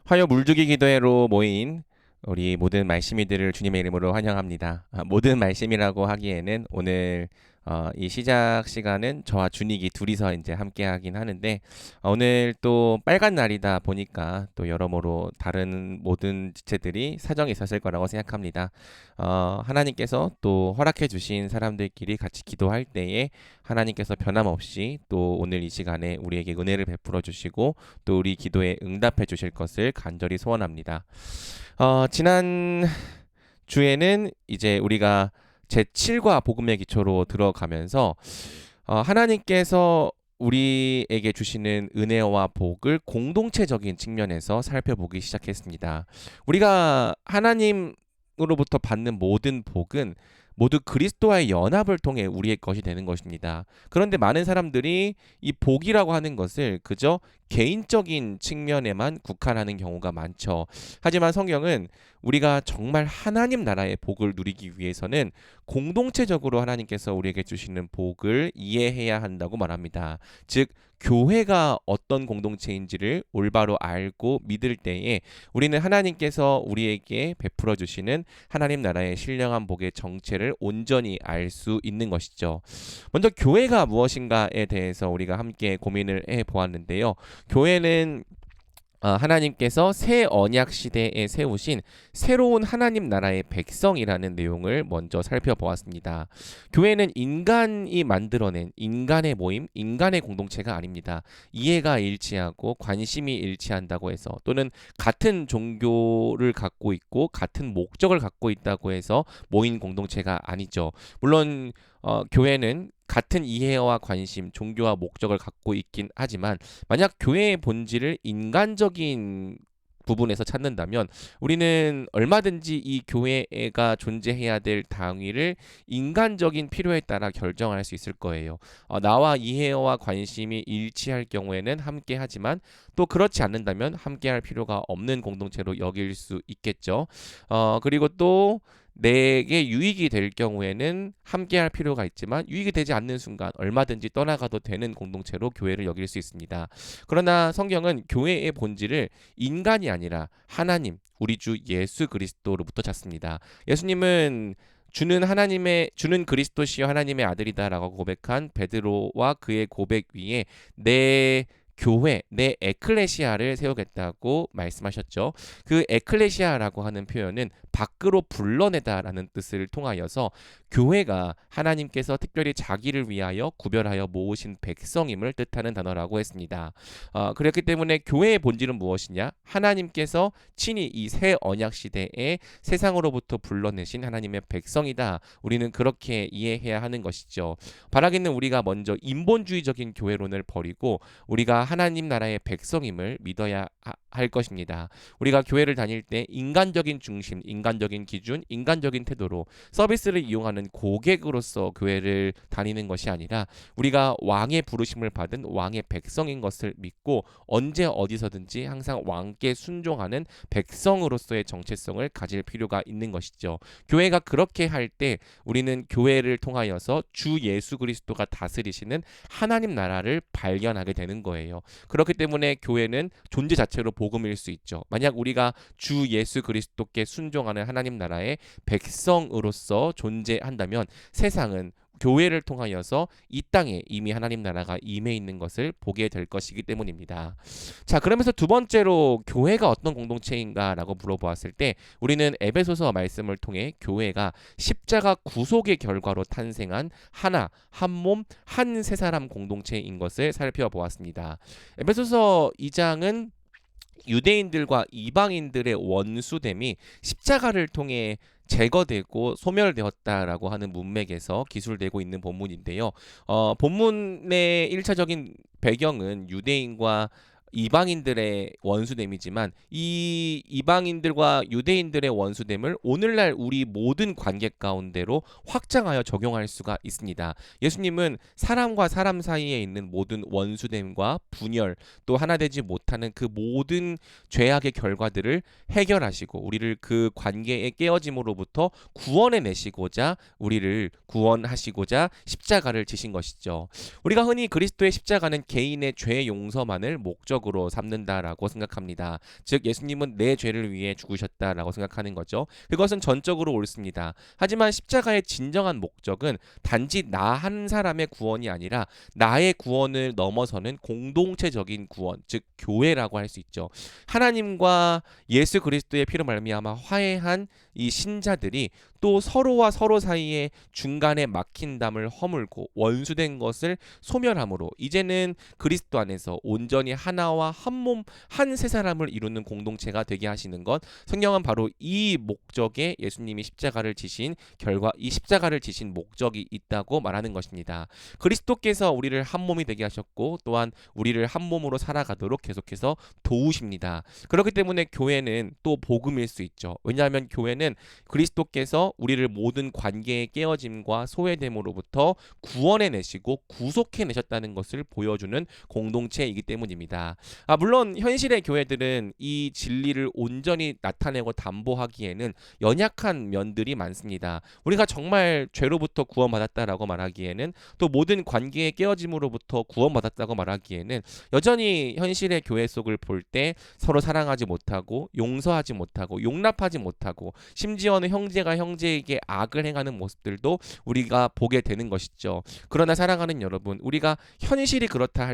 화요 물주기 기도회로 모인 우리 모든 말씀이들을 주님의 이름으로 환영합니다. 모든 말씀이라고 하기에는 오늘 이 시작 시간은 저와 준익이 둘이서 이제 함께 하긴 하는데 오늘 또 빨간 날이다 보니까 또 여러모로 다른 모든 지체들이 사정이 있었을 거라고 생각합니다. 하나님께서 또 허락해 주신 사람들끼리 같이 기도할 때에 하나님께서 변함없이 또 오늘 이 시간에 우리에게 은혜를 베풀어 주시고 또 우리 기도에 응답해 주실 것을 간절히 소원합니다. 지난 주에는 이제 우리가 제7과 복음의 기초로 들어가면서 하나님께서 우리에게 주시는 은혜와 복을 공동체적인 측면에서 살펴보기 시작했습니다. 우리가 하나님으로부터 받는 모든 복은 모두 그리스도와의 연합을 통해 우리의 것이 되는 것입니다. 그런데 많은 사람들이 이 복이라고 하는 것을 그저 개인적인 측면에만 국한하는 경우가 많죠. 하지만 성경은 우리가 정말 하나님 나라의 복을 누리기 위해서는 공동체적으로 하나님께서 우리에게 주시는 복을 이해해야 한다고 말합니다. 즉 교회가 어떤 공동체인지를 올바로 알고 믿을 때에 우리는 하나님께서 우리에게 베풀어 주시는 하나님 나라의 신령한 복의 정체를 온전히 알 수 있는 것이죠. 먼저 교회가 무엇인가에 대해서 우리가 함께 고민을 해 보았는데요. 교회는 하나님께서 새 언약 시대에 세우신 새로운 하나님 나라의 백성이라는 내용을 먼저 살펴보았습니다. 교회는 인간이 만들어낸 인간의 모임, 인간의 공동체가 아닙니다. 이해가 일치하고 관심이 일치한다고 해서 또는 같은 종교를 갖고 있고 같은 목적을 갖고 있다고 해서 모인 공동체가 아니죠. 물론 교회는 같은 이해와 관심, 종교와 목적을 갖고 있긴 하지만 만약 교회의 본질을 인간적인 부분에서 찾는다면 우리는 얼마든지 이 교회가 존재해야 될 당위를 인간적인 필요에 따라 결정할 수 있을 거예요. 나와 이해와 관심이 일치할 경우에는 함께 하지만 또 그렇지 않는다면 함께 할 필요가 없는 공동체로 여길 수 있겠죠. 그리고 또 내게 유익이 될 경우에는 함께할 필요가 있지만 유익이 되지 않는 순간 얼마든지 떠나가도 되는 공동체로 교회를 여길 수 있습니다. 그러나 성경은 교회의 본질을 인간이 아니라 하나님, 우리 주 예수 그리스도로부터 찾습니다. 예수님은 주는 그리스도시요 하나님의 아들이다라고 고백한 베드로와 그의 고백 위에 내 교회, 내 에클레시아를 세우겠다고 말씀하셨죠. 그 에클레시아라고 하는 표현은 밖으로 불러내다라는 뜻을 통하여서 교회가 하나님께서 특별히 자기를 위하여 구별하여 모으신 백성임을 뜻하는 단어라고 했습니다. 그렇기 때문에 교회의 본질은 무엇이냐? 하나님께서 친히 이 새 언약 시대에 세상으로부터 불러내신 하나님의 백성이다. 우리는 그렇게 이해해야 하는 것이죠. 바라기는 우리가 먼저 인본주의적인 교회론을 버리고 우리가 하나님 나라의 백성임을 믿어야 할 것입니다. 우리가 교회를 다닐 때 인간적인 중심, 인간적인 기준, 인간적인 태도로 서비스를 이용하는 고객으로서 교회를 다니는 것이 아니라 우리가 왕의 부르심을 받은 왕의 백성인 것을 믿고 언제 어디서든지 항상 왕께 순종하는 백성으로서의 정체성을 가질 필요가 있는 것이죠. 교회가 그렇게 할 때 우리는 교회를 통하여서 주 예수 그리스도가 다스리시는 하나님 나라를 발견하게 되는 거예요. 그렇기 때문에 교회는 존재 자체로 복음일 수 있죠. 만약 우리가 주 예수 그리스도께 순종하는 하나님 나라의 백성으로서 존재한다면 세상은 교회를 통하여서 이 땅에 이미 하나님 나라가 임해 있는 것을 보게 될 것이기 때문입니다. 자, 그러면서 두 번째로 교회가 어떤 공동체인가라고 물어보았을 때 우리는 에베소서 말씀을 통해 교회가 십자가 구속의 결과로 탄생한 하나, 한 몸, 한 세 사람 공동체인 것을 살펴보았습니다. 에베소서 2장은 유대인들과 이방인들의 원수됨이 십자가를 통해 제거되고 소멸되었다라고 하는 문맥에서 기술되고 있는 본문인데요. 본문의 1차적인 배경은 유대인과 이방인들의 원수됨이지만 이 이방인들과 유대인들의 원수됨을 오늘날 우리 모든 관계 가운데로 확장하여 적용할 수가 있습니다. 예수님은 사람과 사람 사이에 있는 모든 원수됨과 분열 또 하나 되지 못하는 그 모든 죄악의 결과들을 해결하시고 우리를 그 관계의 깨어짐으로부터 구원해 내시고자 우리를 구원하시고자 십자가를 지신 것이죠. 우리가 흔히 그리스도의 십자가는 개인의 죄 용서만을 목적으로 목적으로 삼는다라고 생각합니다. 즉 예수님은 내 죄를 위해 죽으셨다라고 생각하는 거죠. 그것은 전적으로 옳습니다. 하지만 십자가의 진정한 목적은 단지 나 한 사람의 구원이 아니라 나의 구원을 넘어서는 공동체적인 구원, 즉 교회라고 할 수 있죠. 하나님과 예수 그리스도의 피로 말미암아 화해한 이 신자들이 또 서로와 서로 사이에 중간에 막힌 담을 허물고 원수된 것을 소멸함으로 이제는 그리스도 안에서 온전히 하나와 한 몸 한 세 사람을 이루는 공동체가 되게 하시는 것, 성경은 바로 이 목적에 예수님이 십자가를 지신 결과 이 십자가를 지신 목적이 있다고 말하는 것입니다. 그리스도께서 우리를 한 몸이 되게 하셨고 또한 우리를 한 몸으로 살아가도록 계속해서 도우십니다. 그렇기 때문에 교회는 또 복음일 수 있죠. 왜냐하면 교회는 그리스도께서 우리를 모든 관계의 깨어짐과 소외됨으로부터 구원해 내시고 구속해 내셨다는 것을 보여주는 공동체이기 때문입니다. 물론 현실의 교회들은 이 진리를 온전히 나타내고 담보하기에는 연약한 면들이 많습니다. 우리가 정말 죄로부터 구원받았다라고 말하기에는 또 모든 관계의 깨어짐으로부터 구원받았다고 말하기에는 여전히 현실의 교회 속을 볼 때 서로 사랑하지 못하고 용서하지 못하고 용납하지 못하고 심지어는 형제가 형제에게 악을 행하는 모습들도 우리가 보게 되는 것이죠. 그러나 사랑하는 여러분, 우리가 현실이 그렇다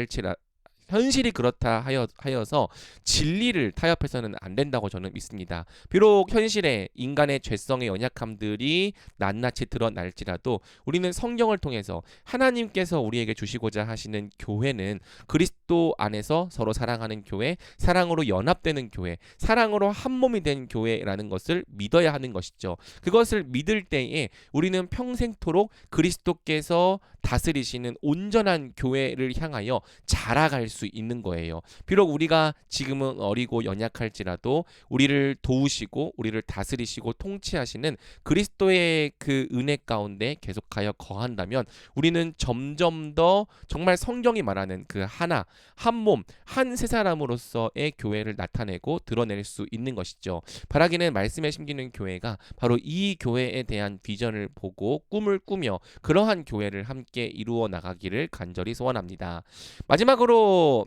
하여서 진리를 타협해서는 안 된다고 저는 믿습니다. 비록 현실에 인간의 죄성의 연약함들이 낱낱이 드러날지라도 우리는 성경을 통해서 하나님께서 우리에게 주시고자 하시는 교회는 그리스도 안에서 서로 사랑하는 교회, 사랑으로 연합되는 교회, 사랑으로 한 몸이 된 교회라는 것을 믿어야 하는 것이죠. 그것을 믿을 때에 우리는 평생토록 그리스도께서 다스리시는 온전한 교회를 향하여 자라갈 수 있는 거예요. 비록 우리가 지금은 어리고 연약할지라도 우리를 도우시고 우리를 다스리시고 통치하시는 그리스도의 그 은혜 가운데 계속하여 거한다면 우리는 점점 더 정말 성경이 말하는 그 하나, 한 몸, 한 세 사람으로서의 교회를 나타내고 드러낼 수 있는 것이죠. 바라기는 말씀에 심기는 교회가 바로 이 교회에 대한 비전을 보고 꿈을 꾸며 그러한 교회를 함께 이루어 나가기를 간절히 소원합니다. 마지막으로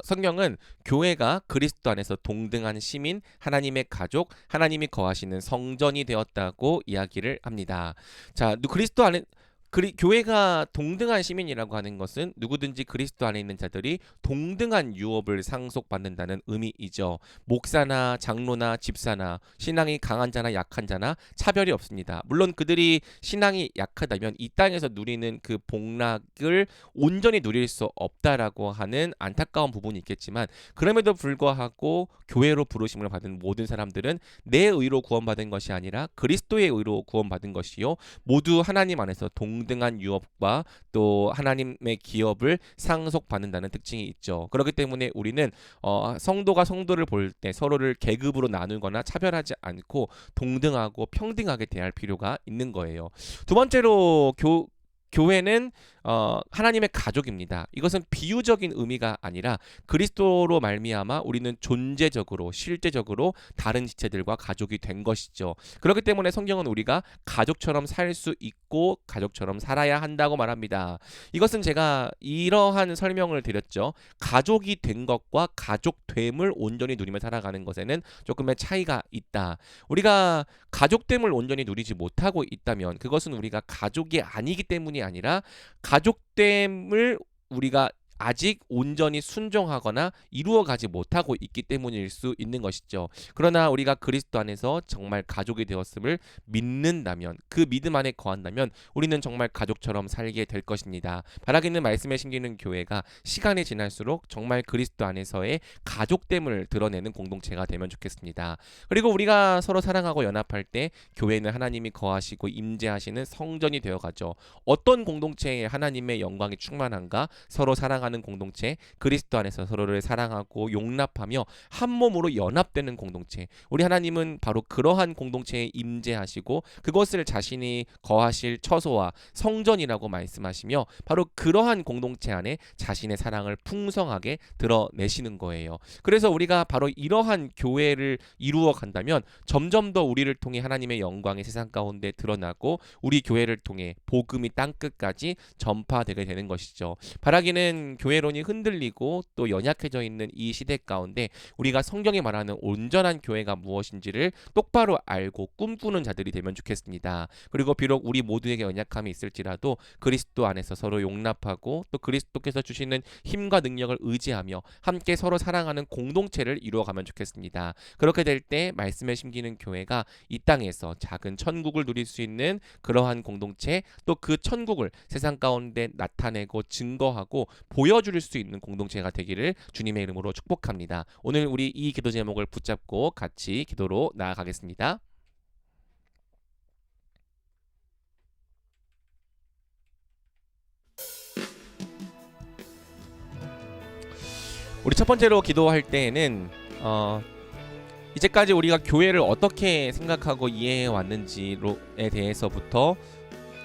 성경은 교회가 그리스도 안에서 동등한 시민, 하나님의 가족, 하나님이 거하시는 성전이 되었다고 이야기를 합니다. 자, 그리스도 안에 교회가 동등한 시민이라고 하는 것은 누구든지 그리스도 안에 있는 자들이 동등한 유업을 상속받는다는 의미이죠. 목사나 장로나 집사나 신앙이 강한 자나 약한 자나 차별이 없습니다. 물론 그들이 신앙이 약하다면 이 땅에서 누리는 그 복락을 온전히 누릴 수 없다라고 하는 안타까운 부분이 있겠지만 그럼에도 불구하고 교회로 부르심을 받은 모든 사람들은 내 의로 구원받은 것이 아니라 그리스도의 의로 구원받은 것이요 모두 하나님 안에서 동등한 유업과 또 하나님의 기업을 상속받는다는 특징이 있죠. 그렇기 때문에 우리는 성도가 성도를 볼 때 서로를 계급으로 나누거나 차별하지 않고 동등하고 평등하게 대할 필요가 있는 거예요. 두 번째로 교회는 하나님의 가족입니다. 이것은 비유적인 의미가 아니라 그리스도로 말미암아 우리는 존재적으로 실제적으로 다른 지체들과 가족이 된 것이죠. 그렇기 때문에 성경은 우리가 가족처럼 살 수 있고 가족처럼 살아야 한다고 말합니다. 이것은 제가 이러한 설명을 드렸죠. 가족이 된 것과 가족됨을 온전히 누리며 살아가는 것에는 조금의 차이가 있다. 우리가 가족됨을 온전히 누리지 못하고 있다면 그것은 우리가 가족이 아니기 때문이 아니라 가족됨을 우리가 아직 온전히 순종하거나 이루어가지 못하고 있기 때문일 수 있는 것이죠. 그러나 우리가 그리스도 안에서 정말 가족이 되었음을 믿는다면 그 믿음 안에 거한다면 우리는 정말 가족처럼 살게 될 것입니다. 바라기는 말씀에 심기는 교회가 시간이 지날수록 정말 그리스도 안에서의 가족됨을 드러내는 공동체가 되면 좋겠습니다. 그리고 우리가 서로 사랑하고 연합할 때 교회는 하나님이 거하시고 임재하시는 성전이 되어가죠. 어떤 공동체에 하나님의 영광이 충만한가? 서로 사랑하는 공동체, 그리스도 안에서 서로를 사랑하고 용납하며 한 몸으로 연합되는 공동체. 우리 하나님은 바로 그러한 공동체에 임재하시고 그것을 자신이 거하실 처소와 성전이라고 말씀하시며 바로 그러한 공동체 안에 자신의 사랑을 풍성하게 드러내시는 거예요. 그래서 우리가 바로 이러한 교회를 이루어 간다면 점점 더 우리를 통해 하나님의 영광이 세상 가운데 드러나고 우리 교회를 통해 복음이 땅끝까지 전파되게 되는 것이죠. 바라기는 교회론이 흔들리고 또 연약해져 있는 이 시대 가운데 우리가 성경이 말하는 온전한 교회가 무엇인지를 똑바로 알고 꿈꾸는 자들이 되면 좋겠습니다. 그리고 비록 우리 모두에게 연약함이 있을지라도 그리스도 안에서 서로 용납하고 또 그리스도께서 주시는 힘과 능력을 의지하며 함께 서로 사랑하는 공동체를 이루어가면 좋겠습니다. 그렇게 될 때 말씀에 심기는 교회가 이 땅에서 작은 천국을 누릴 수 있는 그러한 공동체, 또 그 천국을 세상 가운데 나타내고 증거하고 보여줄 수 있는 공동체가 되기를 주님의 이름으로 축복합니다. 오늘 우리 이 기도 제목을 붙잡고 같이 기도로 나아가겠습니다. 우리 첫 번째로 기도할 때에는 이제까지 우리가 교회를 어떻게 생각하고 이해해 왔는지에 대해서부터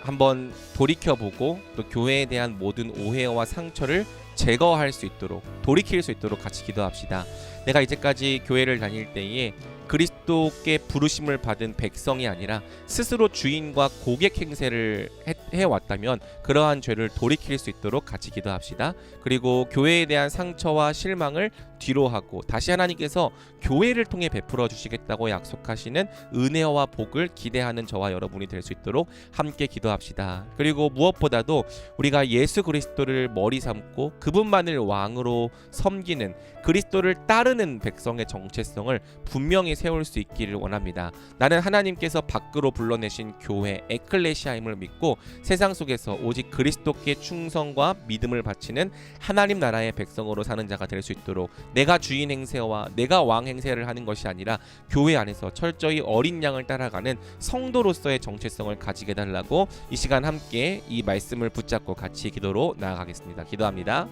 한번 돌이켜보고 또 교회에 대한 모든 오해와 상처를 제거할 수 있도록, 돌이킬 수 있도록 같이 기도합시다. 내가 이제까지 교회를 다닐 때에 그리스도께 부르심을 받은 백성이 아니라 스스로 주인과 고객 행세를 해왔다면 그러한 죄를 돌이킬 수 있도록 같이 기도합시다. 그리고 교회에 대한 상처와 실망을 뒤로 하고 다시 하나님께서 교회를 통해 베풀어 주시겠다고 약속하시는 은혜와 복을 기대하는 저와 여러분이 될 수 있도록 함께 기도합시다. 그리고 무엇보다도 우리가 예수 그리스도를 머리 삼고 그분만을 왕으로 섬기는, 그리스도를 따르는 백성의 정체성을 분명히 세울 수 있기를 원합니다. 나는 하나님께서 밖으로 불러내신 교회 에클레시아임을 믿고 세상 속에서 오직 그리스도께 충성과 믿음을 바치는 하나님 나라의 백성으로 사는 자가 될 수 있도록 내가 주인 행세와 내가 왕 행세를 하는 것이 아니라 교회 안에서 철저히 어린 양을 따라가는 성도로서의 정체성을 가지게 해달라고 이 시간 함께 이 말씀을 붙잡고 같이 기도로 나아가겠습니다. 기도합니다.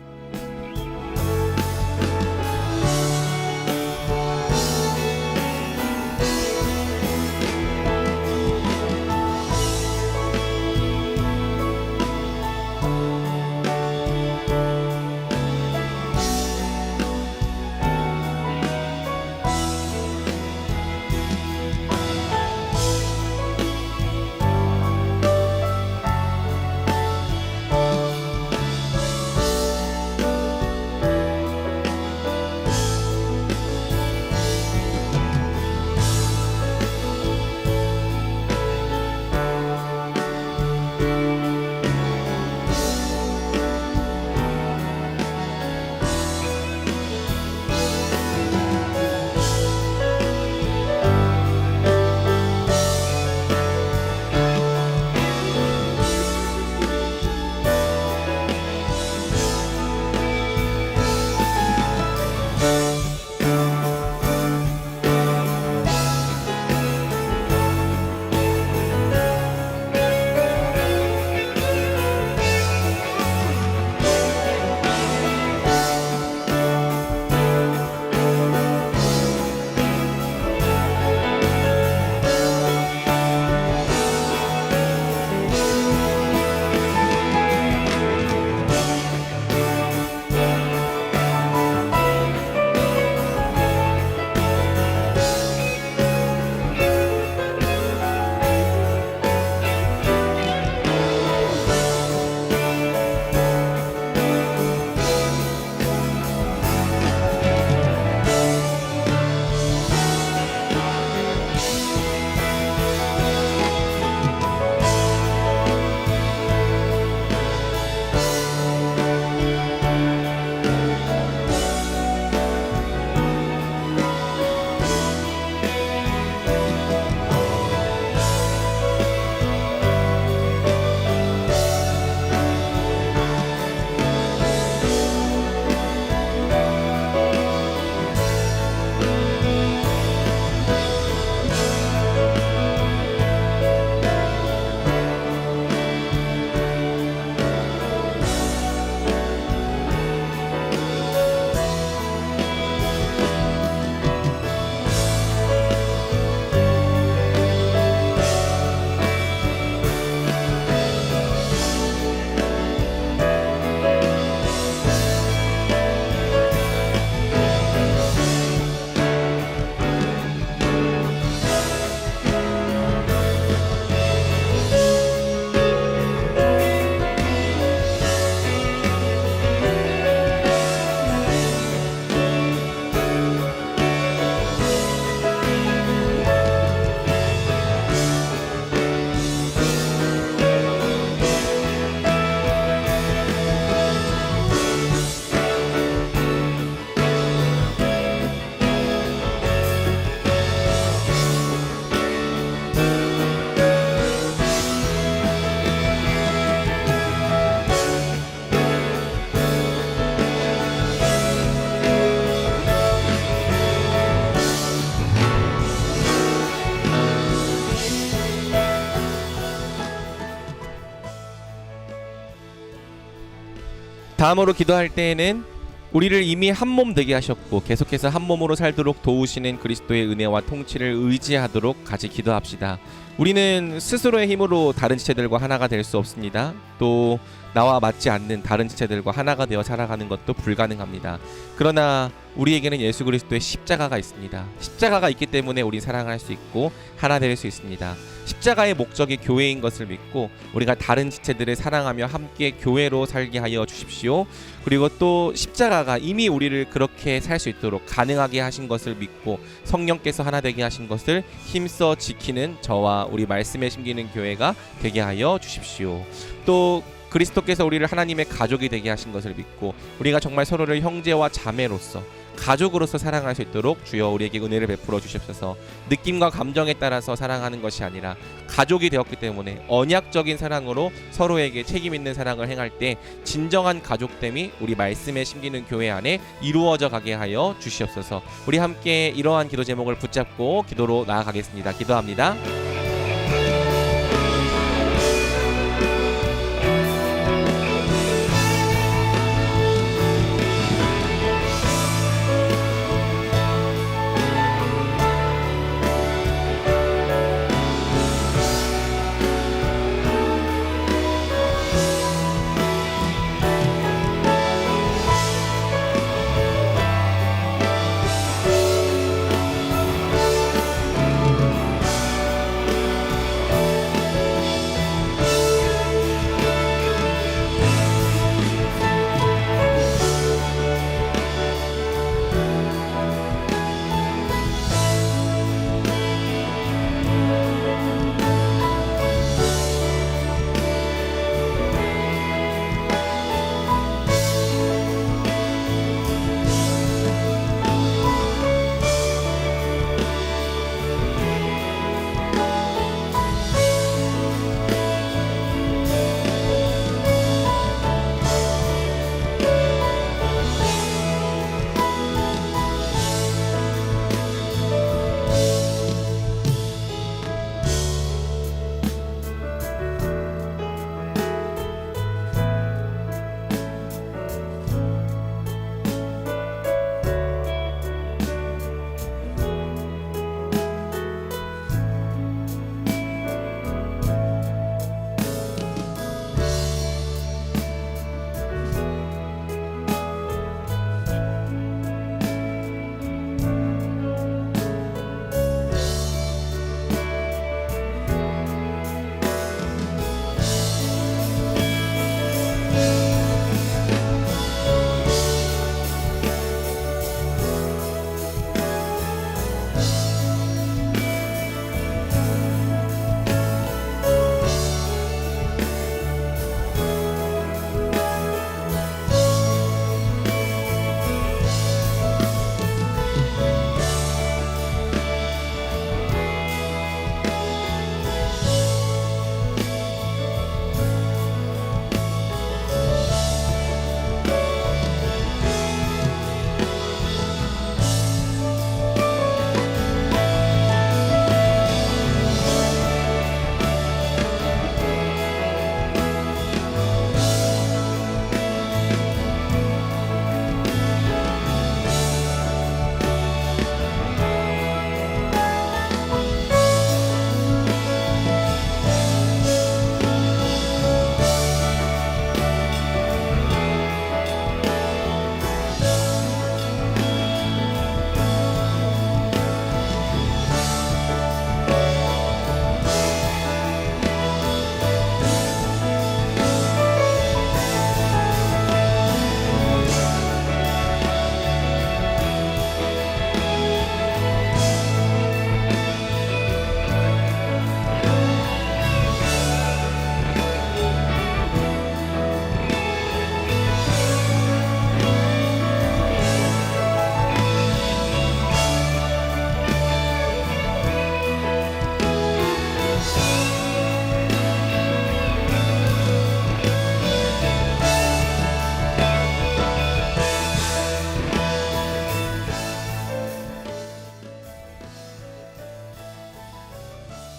다음으로 기도할 때에는 우리를 이미 한 몸 되게 하셨고 계속해서 한 몸으로 살도록 도우시는 그리스도의 은혜와 통치를 의지하도록 같이 기도합시다. 우리는 스스로의 힘으로 다른 지체들과 하나가 될 수 없습니다. 또 나와 맞지 않는 다른 지체들과 하나가 되어 살아가는 것도 불가능합니다. 그러나 우리에게는 예수 그리스도의 십자가가 있습니다. 십자가가 있기 때문에 우리 사랑할 수 있고 하나 될 수 있습니다. 십자가의 목적이 교회인 것을 믿고 우리가 다른 지체들을 사랑하며 함께 교회로 살게 하여 주십시오. 그리고 또 십자가가 이미 우리를 그렇게 살 수 있도록 가능하게 하신 것을 믿고 성령께서 하나 되게 하신 것을 힘써 지키는 저와 우리 말씀에 심기는 교회가 되게 하여 주십시오. 또 그리스도께서 우리를 하나님의 가족이 되게 하신 것을 믿고 우리가 정말 서로를 형제와 자매로서 가족으로서 사랑할 수 있도록 주여 우리에게 은혜를 베풀어 주시옵소서. 느낌과 감정에 따라서 사랑하는 것이 아니라 가족이 되었기 때문에 언약적인 사랑으로 서로에게 책임 있는 사랑을 행할 때 진정한 가족됨이 우리 말씀에 심기는 교회 안에 이루어져 가게 하여 주시옵소서. 우리 함께 이러한 기도 제목을 붙잡고 기도로 나아가겠습니다. 기도합니다.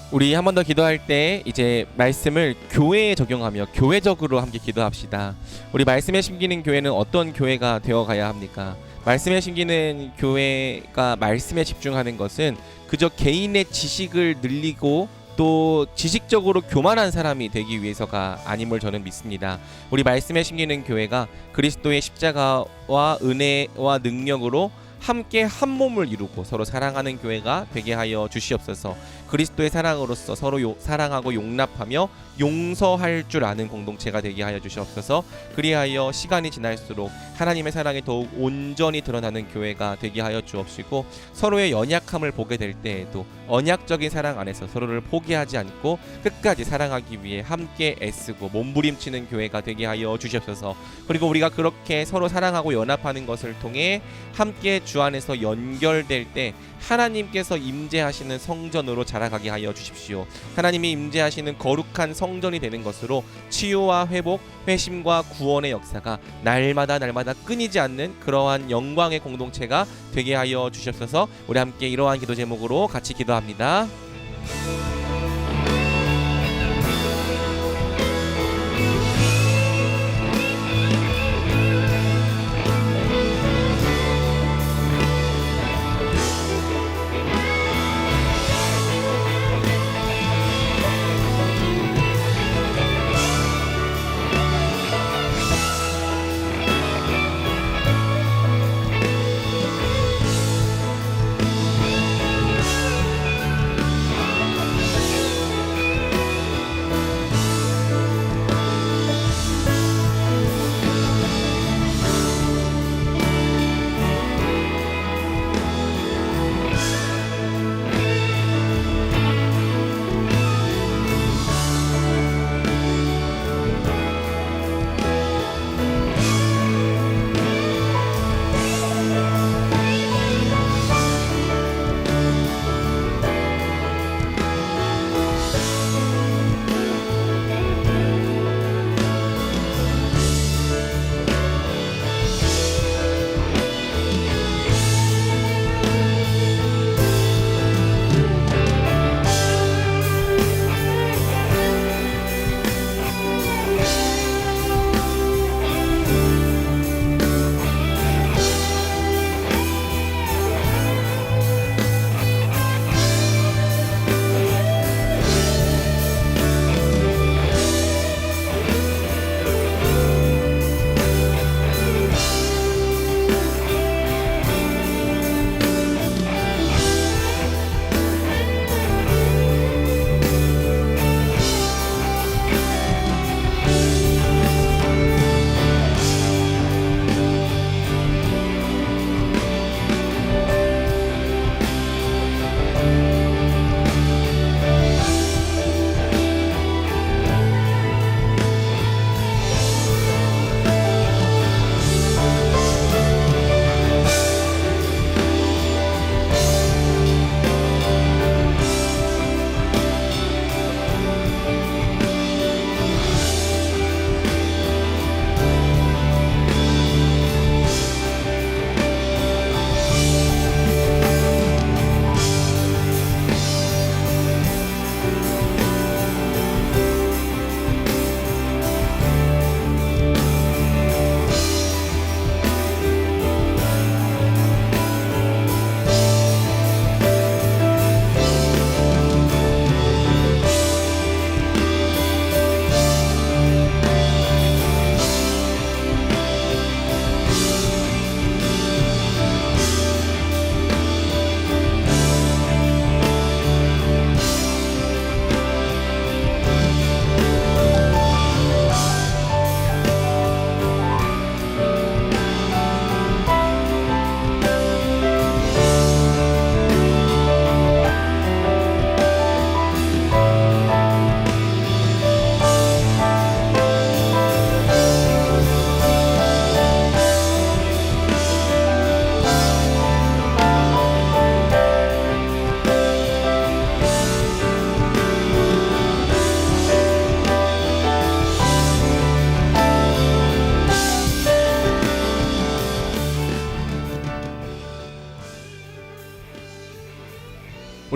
우리 한 번 더 기도할 때 이제 말씀을 교회에 적용하며 교회적으로 함께 기도합시다. 우리 말씀에 심기는 교회는 어떤 교회가 되어 가야 합니까? 말씀에 심기는 교회가 말씀에 집중하는 것은 그저 개인의 지식을 늘리고 또 지식적으로 교만한 사람이 되기 위해서가 아님을 저는 믿습니다. 우리 말씀에 심기는 교회가 그리스도의 십자가와 은혜와 능력으로 함께 한 몸을 이루고 서로 사랑하는 교회가 되게 하여 주시옵소서. 그리스도의 사랑으로서 서로 사랑하고 용납하며 용서할 줄 아는 공동체가 되게 하여 주시옵소서. 그리하여 시간이 지날수록 하나님의 사랑이 더욱 온전히 드러나는 교회가 되게 하여 주옵시고, 서로의 연약함을 보게 될 때에도 언약적인 사랑 안에서 서로를 포기하지 않고 끝까지 사랑하기 위해 함께 애쓰고 몸부림치는 교회가 되게 하여 주시옵소서. 그리고 우리가 그렇게 서로 사랑하고 연합하는 것을 통해 함께 주 안에서 연결될 때 하나님께서 임재하시는 성전으로 자라가게 하여 주십시오. 하나님이 임재하시는 거룩한 성전이 되는 것으로 치유와 회복, 회심과 구원의 역사가 날마다 끊이지 않는 그러한 영광의 공동체가 되게 하여 주시옵소서. 우리 함께 이러한 기도 제목으로 같이 기도합니다.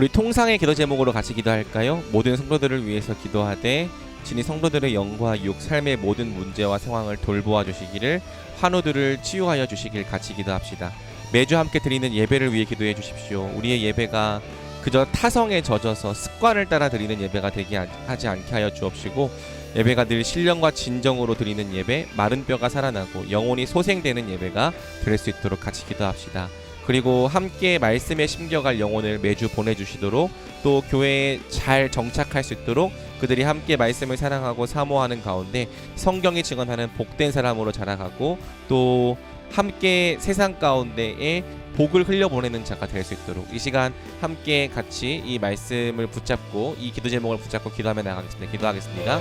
우리 통상의 기도 제목으로 같이 기도할까요? 모든 성도들을 위해서 기도하되 진이 성도들의 영과 육, 삶의 모든 문제와 상황을 돌보아 주시기를, 환우들을 치유하여 주시길 같이 기도합시다. 매주 함께 드리는 예배를 위해 기도해 주십시오. 우리의 예배가 그저 타성에 젖어서 습관을 따라 드리는 예배가 되게 하지 않게 하여 주옵시고, 예배가 늘 신령과 진정으로 드리는 예배, 마른 뼈가 살아나고 영혼이 소생되는 예배가 될 수 있도록 같이 기도합시다. 그리고 함께 말씀에 심겨갈 영혼을 매주 보내주시도록, 또 교회에 잘 정착할 수 있도록 그들이 함께 말씀을 사랑하고 사모하는 가운데 성경이 증언하는 복된 사람으로 자라가고, 또 함께 세상 가운데에 복을 흘려보내는 자가 될 수 있도록 이 시간 함께 같이 이 말씀을 붙잡고 이 기도 제목을 붙잡고 기도하며 나가겠습니다. 기도하겠습니다.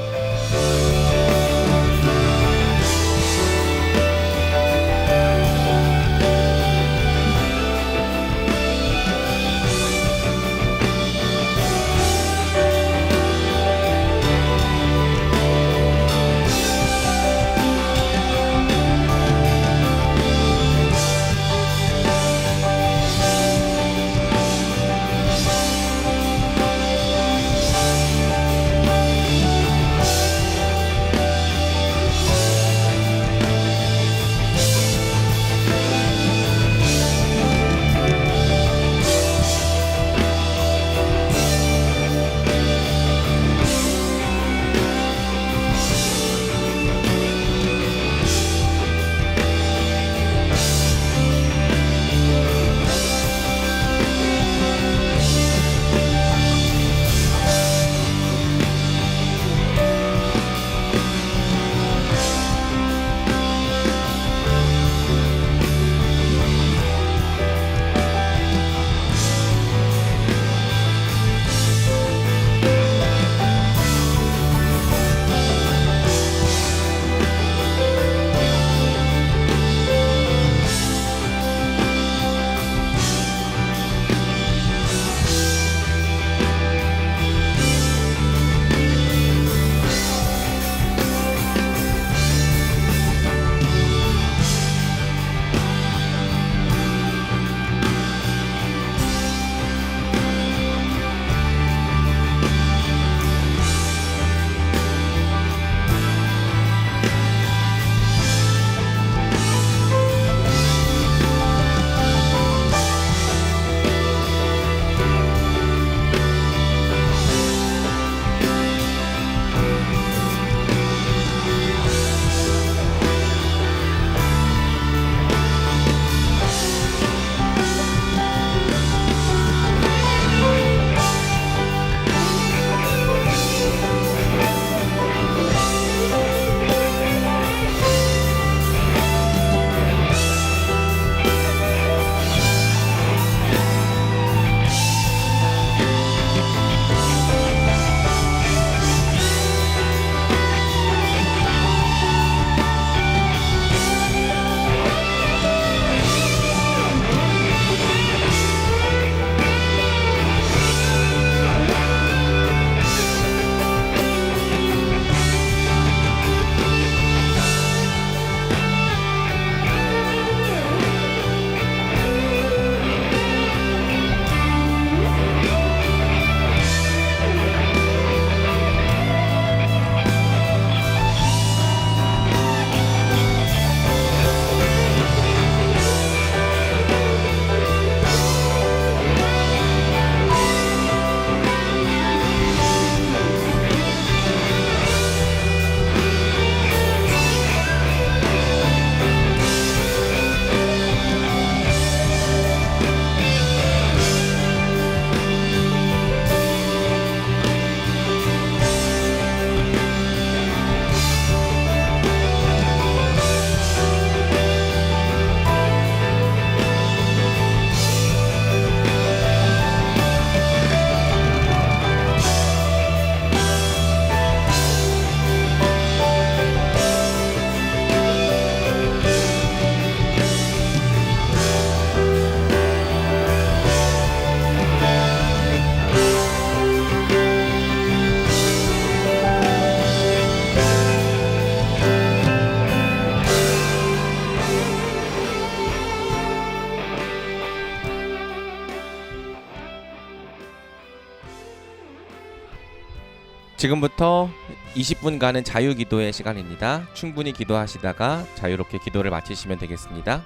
지금부터 20분간은 자유 기도의 시간입니다. 충분히 기도하시다가 자유롭게 기도를 마치시면 되겠습니다.